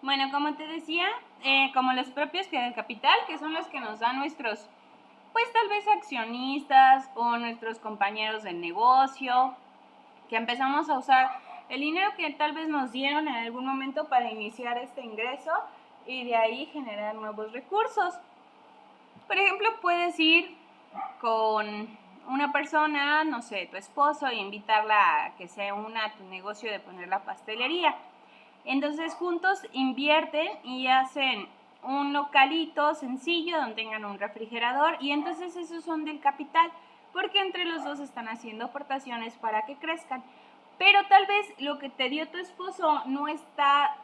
Bueno, como te decía, como los propios que del capital, que son los que nos dan nuestros, pues tal vez accionistas o nuestros compañeros de negocio, que empezamos a usar el dinero que tal vez nos dieron en algún momento para iniciar este ingreso y de ahí generar nuevos recursos. Por ejemplo, puedes ir con una persona, no sé, tu esposo, e invitarla a que se una a tu negocio de poner la pastelería. Entonces juntos invierten y hacen un localito sencillo donde tengan un refrigerador y entonces esos son del capital porque entre los dos están haciendo aportaciones para que crezcan. Pero tal vez lo que te dio tu esposo no está,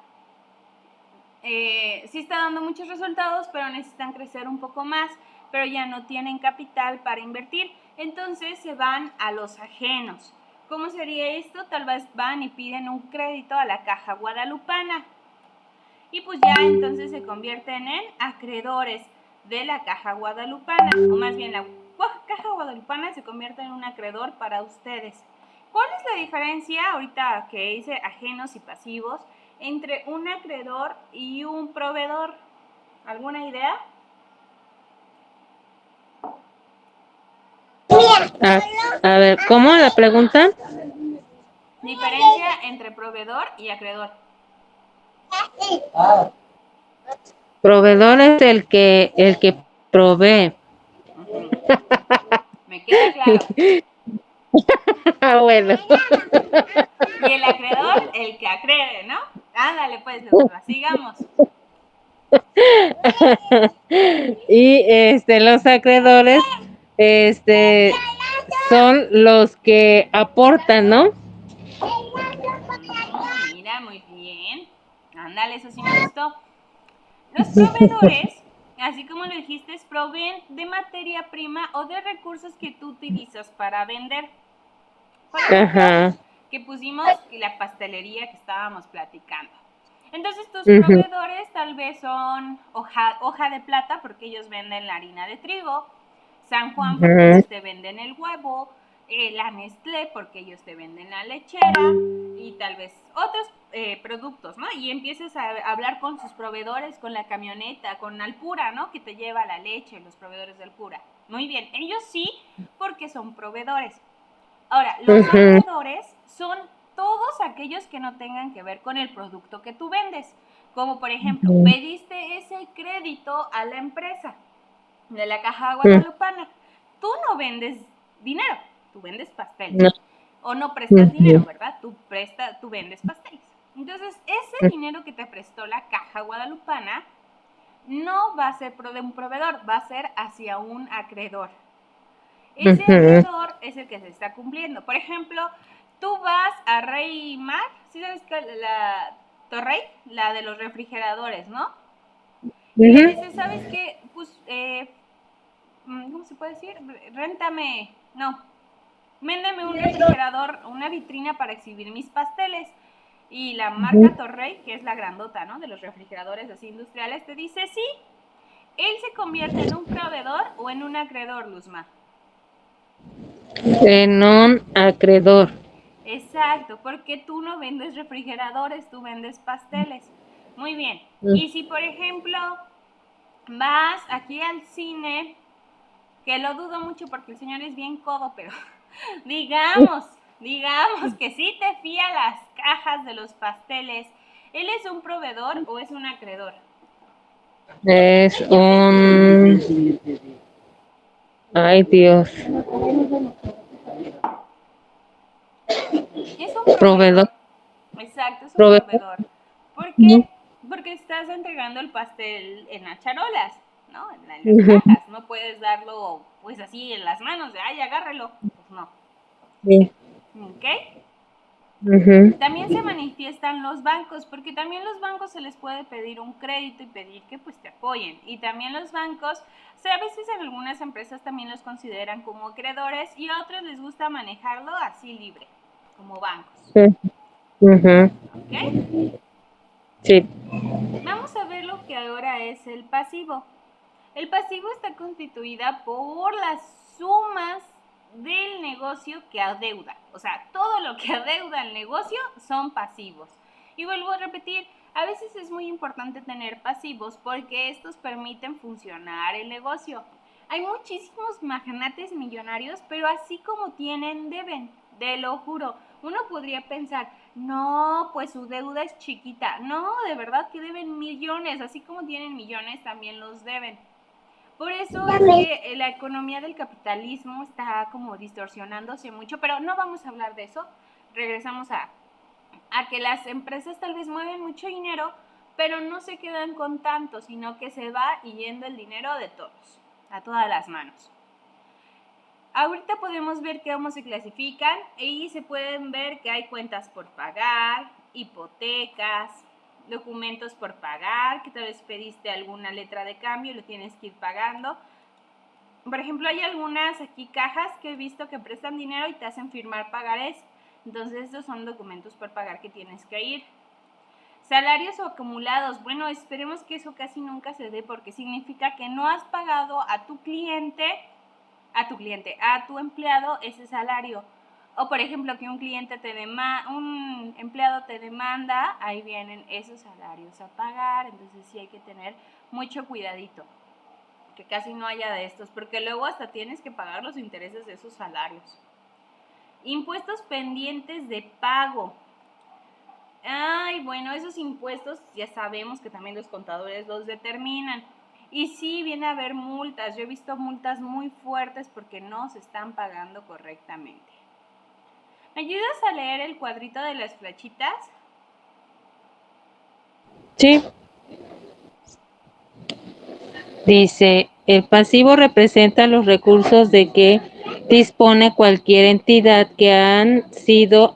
sí está dando muchos resultados, pero necesitan crecer un poco más, pero ya no tienen capital para invertir. Entonces se van a los ajenos. ¿Cómo sería esto? Tal vez van y piden un crédito a la Caja Guadalupana. Y pues ya entonces se convierten en acreedores de la Caja Guadalupana, o más bien la Caja Guadalupana se convierte en un acreedor para ustedes. ¿Cuál es la diferencia, ahorita que dice ajenos y pasivos, entre un acreedor y un proveedor? ¿Alguna idea? A, a ver, ¿cómo la pregunta? Diferencia entre proveedor y acreedor. Proveedor es el que provee. Uh-huh. Me queda claro. Ah, bueno. Y el acreedor, el que acrede, ¿no? Ándale pues, Luzma, sigamos. Y los acreedores son los que aportan, ¿no? Mira, muy bien. Ándale, eso sí me gustó. Los proveedores, así como lo dijiste, proveen de materia prima o de recursos que tú utilizas para vender. Por ejemplo, Ajá. que pusimos la pastelería que estábamos platicando. Entonces tus Ujú, proveedores tal vez son hoja de plata porque ellos venden la harina de trigo, San Juan porque ujú, ellos te venden el huevo, la Nestlé porque ellos te venden la lechera y tal vez otros productos, ¿no? Y empiezas a hablar con sus proveedores, con la camioneta, con Alpura, ¿no? Que te lleva la leche, los proveedores de Alpura. Muy bien, ellos sí porque son proveedores. Ahora, los ujú, acreedores son todos aquellos que no tengan que ver con el producto que tú vendes. Como por ejemplo, ujú, pediste ese crédito a la empresa de la Caja ujú. Guadalupana. Tú no vendes dinero, tú vendes pasteles. No, O no prestas dinero, ujú, ¿verdad? Tú vendes pasteles. Entonces, ese dinero que te prestó la Caja Guadalupana no va a ser de un proveedor, va a ser hacia un acreedor. Ese ujú. acreedor es el que se está cumpliendo. Por ejemplo, tú vas a Rey Mar, ¿sí sabes que la Torrey? La de los refrigeradores, ¿no? Y le Ujú. dices, ¿sabes qué? Pues, ¿cómo se puede decir? Réntame, no, véndeme un refrigerador, una vitrina para exhibir mis pasteles. Y la marca Torrey, que es la grandota, ¿no? De los refrigeradores así industriales, te dice, sí, él se convierte en un proveedor o en un acreedor, Luzma. En un acreedor. Exacto, porque tú no vendes refrigeradores, tú vendes pasteles. Muy bien. Mm. Y si, por ejemplo, vas aquí al cine, que lo dudo mucho porque el señor es bien codo, pero digamos que sí te fía las cajas de los pasteles, ¿él es un proveedor o es un acreedor? Es un... Ay, Dios. Es un Proveedor. proveedor. Exacto, es un Proveedor. proveedor. ¿Por qué? Ujú, Porque estás entregando el pastel en las charolas, ¿no? En las ujú, cajas. No puedes darlo pues así en las manos de, ay, agárrelo. Pues no. sí, ¿Ok? ujú, También se manifiestan los bancos, porque también los bancos se les puede pedir un crédito y pedir que pues te apoyen. Y también los bancos, o sea, a veces en algunas empresas también los consideran como acreedores y a otros les gusta manejarlo así libre, como bancos. sí, ujú, ¿Ok? sí. Vamos a ver lo que ahora es el pasivo. El pasivo está constituida por las sumas del negocio que adeuda. O sea, todo lo que adeuda el negocio son pasivos. Y vuelvo a repetir, A veces es muy importante tener pasivos porque estos permiten funcionar el negocio. Hay muchísimos magnates millonarios, pero así como tienen, deben, te lo juro. Uno podría pensar, no, pues su deuda es chiquita. No, de verdad que deben millones, así como tienen millones, también los deben. Por eso es que la economía del capitalismo está como distorsionándose mucho, pero no vamos a hablar de eso. Regresamos a que las empresas tal vez mueven mucho dinero, pero no se quedan con tanto, sino que se va yendo el dinero de todos, a todas las manos. Ahorita podemos ver cómo se clasifican y se pueden ver que hay cuentas por pagar, hipotecas, documentos por pagar, que tal vez pediste alguna letra de cambio y lo tienes que ir pagando. Por ejemplo, hay algunas aquí cajas que he visto que prestan dinero y te hacen firmar pagarés. Entonces, estos son documentos por pagar que tienes que ir. Salarios o acumulados. Bueno, esperemos que eso casi nunca se dé porque significa que no has pagado a tu cliente, a tu empleado ese salario. O por ejemplo, que un empleado te demanda, ahí vienen esos salarios a pagar. Entonces sí hay que tener mucho cuidadito, que casi no haya de estos, porque luego hasta tienes que pagar los intereses de esos salarios. Impuestos pendientes de pago. Ay, bueno, esos impuestos ya sabemos que también los contadores los determinan. Y sí, viene a haber multas. Yo he visto multas muy fuertes porque no se están pagando correctamente. ¿Me ayudas a leer el cuadrito de las flechitas? Sí. Dice, el pasivo representa los recursos de que dispone cualquier entidad que han sido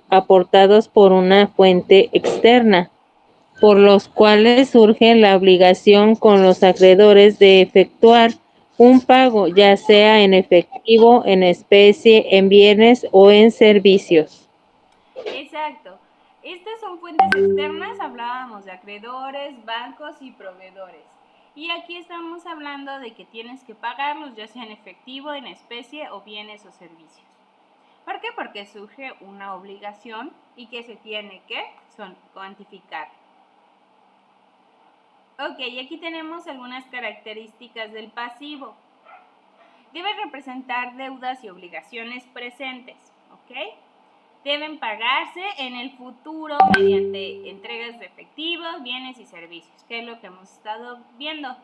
aportados por una fuente externa, por los cuales surge la obligación con los acreedores de efectuar un pago, ya sea en efectivo, en especie, en bienes o en servicios. Exacto. Estas son fuentes externas, hablábamos de acreedores, bancos y proveedores. Y aquí estamos hablando de que tienes que pagarlos, ya sea en efectivo, en especie o bienes o servicios. ¿Por qué? Porque surge una obligación y que se tiene que cuantificar. Ok, y aquí tenemos algunas características del pasivo. Debe representar deudas y obligaciones presentes, ¿ok? Deben pagarse en el futuro mediante entregas de efectivos, bienes y servicios, que es lo que hemos estado viendo.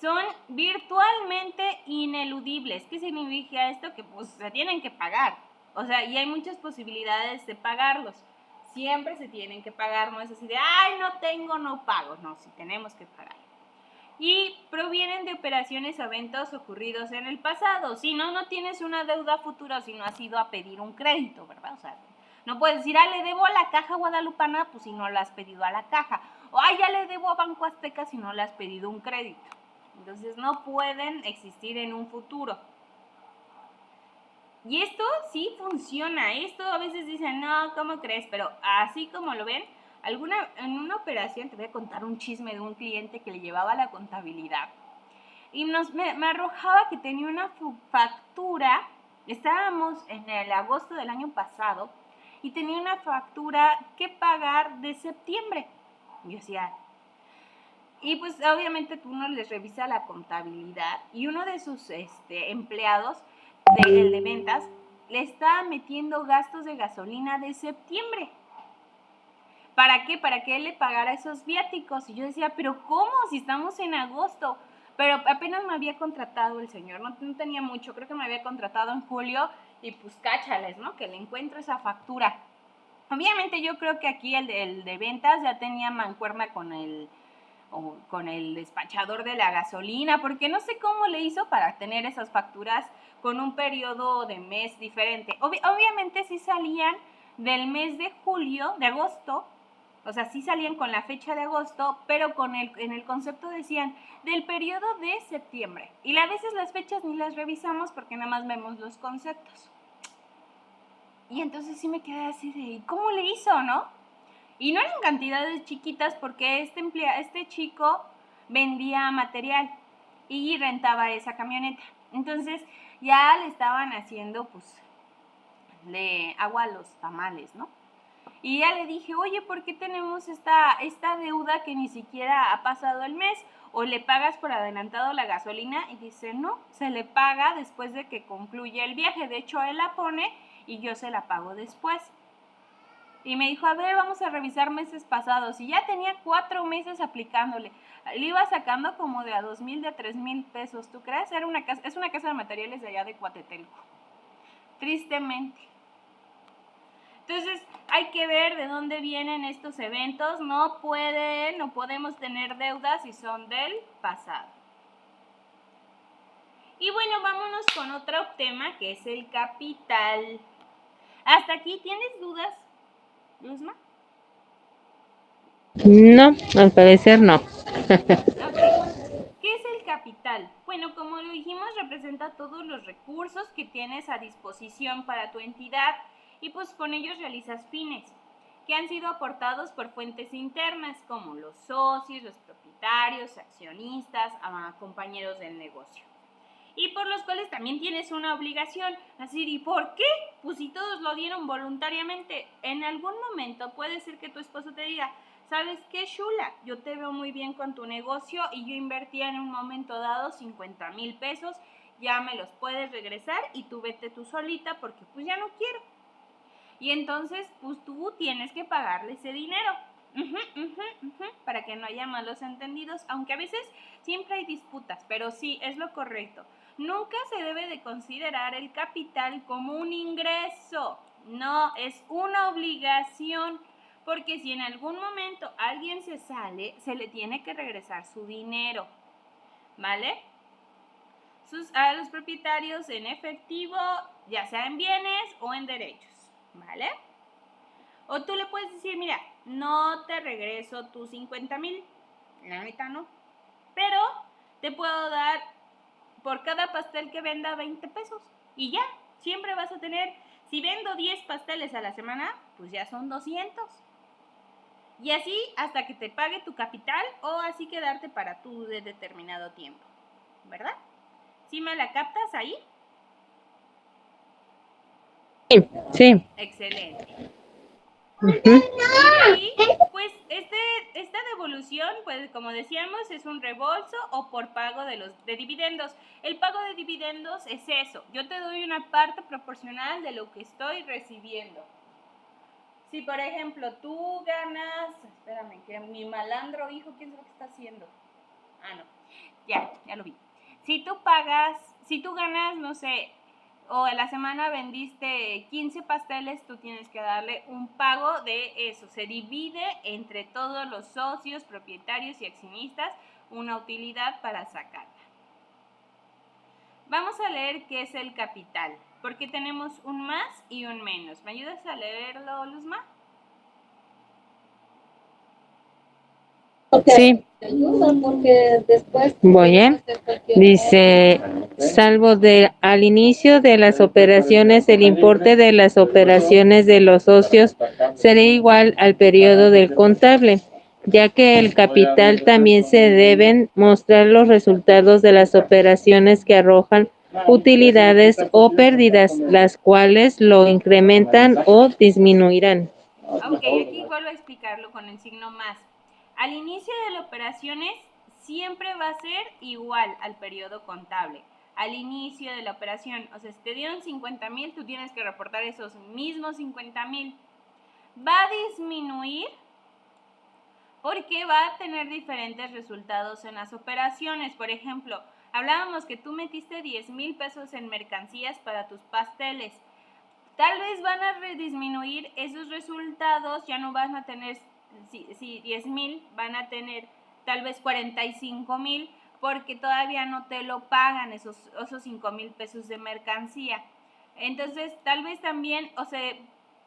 Son virtualmente ineludibles. ¿Qué significa esto? Que pues se tienen que pagar. O sea, y hay muchas posibilidades de pagarlos. Siempre se tienen que pagar, no es así de, ay, no tengo, no pago. No, sí tenemos que pagar. Y provienen de operaciones o eventos ocurridos en el pasado. Si no, no tienes una deuda futura si no has ido a pedir un crédito, ¿verdad? O sea, no puedes decir, ah, le debo a la Caja Guadalupana, pues si no le has pedido a la Caja. O, ah, ya le debo a Banco Azteca si no le has pedido un crédito. Entonces no pueden existir en un futuro. Y esto sí funciona. Esto a veces dicen, no, ¿cómo crees? Pero así como lo ven, en una operación, te voy a contar un chisme de un cliente que le llevaba la contabilidad. Y me arrojaba que tenía una factura. Estábamos en el agosto del año pasado y tenía una factura que pagar de septiembre. Y yo decía, y pues obviamente uno les revisa la contabilidad y uno de sus empleados, el de ventas, le estaba metiendo gastos de gasolina de septiembre. ¿Para qué? Para que él le pagara esos viáticos. Y yo decía, pero ¿cómo? Si estamos en agosto. Pero apenas me había contratado el señor, no tenía mucho, creo que me había contratado en julio y pues cáchales, ¿no? Que le encuentro esa factura. Obviamente yo creo que aquí el de ventas ya tenía mancuerna con el despachador de la gasolina, porque no sé cómo le hizo para tener esas facturas con un periodo de mes diferente. Obviamente sí salían del mes de julio, de agosto, o sea, sí salían con la fecha de agosto, pero en el concepto decían del periodo de septiembre. Y a veces las fechas ni las revisamos porque nada más vemos los conceptos. Y entonces sí me quedé así de, ¿cómo le hizo, no? Y no eran cantidades chiquitas porque este chico vendía material y rentaba esa camioneta. Entonces ya le estaban haciendo pues de agua a los tamales, ¿no? Y ya le dije, oye, ¿por qué tenemos esta deuda que ni siquiera ha pasado el mes? ¿O le pagas por adelantado la gasolina? Y dice, no, se le paga después de que concluye el viaje. De hecho, él la pone y yo se la pago después. Y me dijo, a ver, vamos a revisar meses pasados. Y ya tenía 4 meses aplicándole. Le iba sacando como de a 2,000, de a 3,000 pesos. ¿Tú crees? Es una casa de materiales de allá de Coatetelco. Tristemente. Entonces, hay que ver de dónde vienen estos eventos. No podemos tener deudas si son del pasado. Y bueno, vámonos con otro tema que es el capital. ¿Hasta aquí tienes dudas, Luzma? No, al parecer no. Ok. ¿Qué es el capital? Bueno, como lo dijimos, representa todos los recursos que tienes a disposición para tu entidad y pues con ellos realizas fines que han sido aportados por fuentes internas como los socios, los propietarios, accionistas, compañeros del negocio. Y por los cuales también tienes una obligación. Así, ¿y por qué? Pues si todos lo dieron voluntariamente, en algún momento puede ser que tu esposo te diga, ¿sabes qué, Shula? Yo te veo muy bien con tu negocio y yo invertía en un momento dado 50,000 pesos, ya me los puedes regresar y tú vete tú solita porque pues ya no quiero. Y entonces pues tú tienes que pagarle ese dinero. Para que no haya malos entendidos, aunque a veces siempre hay disputas, pero sí, es lo correcto. Nunca se debe de considerar el capital como un ingreso, no, es una obligación, porque si en algún momento alguien se sale, se le tiene que regresar su dinero, ¿vale? A los propietarios en efectivo, ya sea en bienes o en derechos, ¿vale? O tú le puedes decir, mira, no te regreso tus 50,000, la neta no, pero te puedo dar por cada pastel que venda 20 pesos y ya, siempre vas a tener, si vendo 10 pasteles a la semana, pues ya son 200. Y así hasta que te pague tu capital o así quedarte para tú de determinado tiempo, ¿verdad? ¿Sí me la captas ahí? Sí, sí. Excelente. Y de ahí, pues esta devolución, pues como decíamos, es un reembolso o por pago de dividendos. El pago de dividendos es eso, yo te doy una parte proporcional de lo que estoy recibiendo. Si por ejemplo tú ganas, espérame, que mi malandro hijo, ¿quién sabe qué está haciendo? Ah, no, ya lo vi. Si tú ganas, no sé, o a la semana vendiste 15 pasteles, tú tienes que darle un pago de eso. Se divide entre todos los socios, propietarios y accionistas una utilidad para sacarla. Vamos a leer qué es el capital, porque tenemos un más y un menos. ¿Me ayudas a leerlo, Luzma? Sí. Voy, ¿eh? Dice, salvo al inicio de las operaciones, el importe de las operaciones de los socios será igual al periodo del contable, ya que el capital también se deben mostrar los resultados de las operaciones que arrojan utilidades o pérdidas, las cuales lo incrementan o disminuirán. Ok, aquí vuelvo a explicarlo con el signo más. Al inicio de las operaciones siempre va a ser igual al periodo contable. Al inicio de la operación, o sea, si te dieron 50,000, tú tienes que reportar esos mismos 50,000. Va a disminuir porque va a tener diferentes resultados en las operaciones. Por ejemplo, hablábamos que tú metiste 10,000 pesos en mercancías para tus pasteles. Tal vez van a disminuir esos resultados, ya no van a tener, si 10,000, van a tener tal vez 45,000, porque todavía no te lo pagan esos 5,000 pesos de mercancía. Entonces, tal vez también,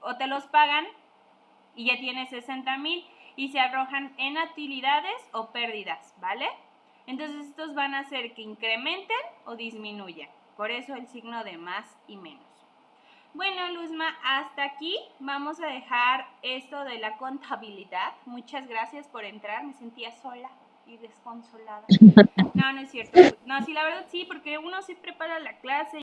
o te los pagan y ya tienes 60,000 y se arrojan en utilidades o pérdidas, ¿vale? Entonces, estos van a hacer que incrementen o disminuyan. Por eso el signo de más y menos. Bueno, Luzma, hasta aquí vamos a dejar esto de la contabilidad. Muchas gracias por entrar, me sentía sola y desconsolada. No, no es cierto. No, sí, la verdad sí, porque uno sí prepara la clase.